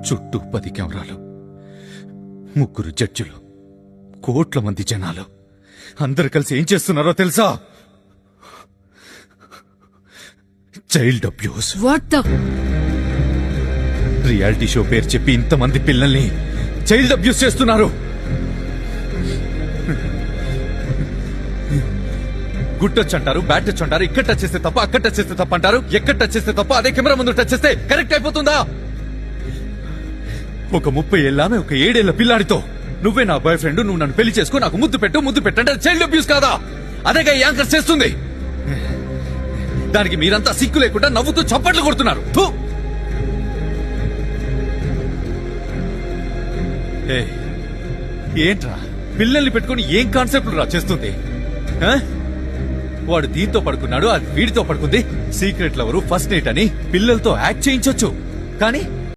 చుట్టూ 10 కెమెరాలు, 3 జడ్జిలు, కోట్ల మంది జనాలు అందరు కలిసి ఏం చేస్తున్నారో తెలుసా? Child abuse. What the reality show పేరు చెప్పి ఇంతమంది పిల్లల్ని చైల్డ్ అబ్యూస్ చేస్తున్నారు. గుడ్ టచ్ అంటారు, బ్యాడ్ టచ్ అంటారు, ఇక్కడ టచ్ చేస్తే తప్ప, అక్కడ టచ్ చేస్తే తప్ప అంటారు. ఎక్కడ టచ్ చేస్తే తప్ప అదే కెమెరా ముందు టచ్ చేస్తే కరెక్ట్ అయిపోతుందా? ఒక 30 ఏళ్ళ ఆమె ఒక 7 ఏళ్ల పిల్లాడితో నువ్వే నా బాయ్ ఫ్రెండ్, నువ్వు నన్ను పెళ్లి చేసుకో, నాకు ముద్దు పెట్టంటే చైల్డ్ అబ్యూస్ కాదా? అదేగా ఈ యాంకర్ చేస్తుంది. దానికి మీరంతా సిక్కు లేకుండా నవ్వుతూ చప్పట్లు కొడుతున్నారు. థూ! ఏంట్రా పిల్లల్ని పెట్టుకుని ఏం కాన్సెప్ట్లు రా చేస్తుంది? వాడు దీంతో పడుకున్నాడు, అది వీడితో పడుకుంది, సీక్రెట్ లవరు, ఫస్ట్ నైట్ అని పిల్లలతో యాక్ట్ చేయించొచ్చు. కానీ